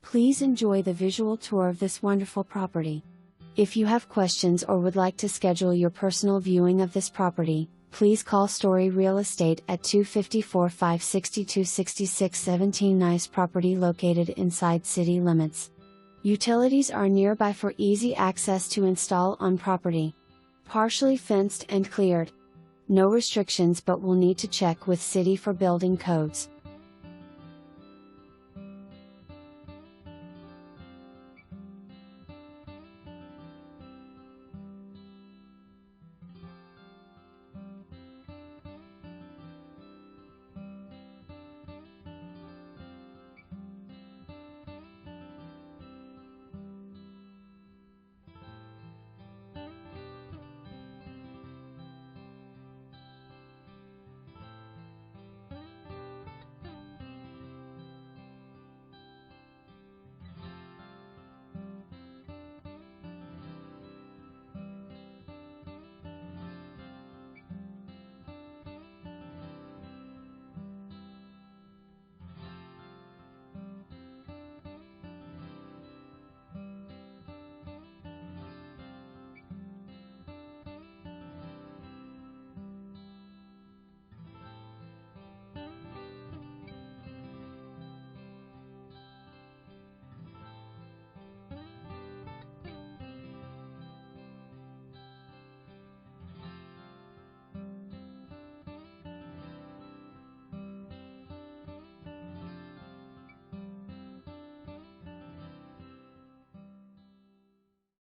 Please enjoy the visual tour of this wonderful property. If you have questions or would like to schedule your personal viewing of this property, please call Story Real Estate at 254-562-6617. Nice property located inside city limits. Utilities are nearby for easy access to install on property. Partially fenced and cleared. No restrictions, but will need to check with city for building codes.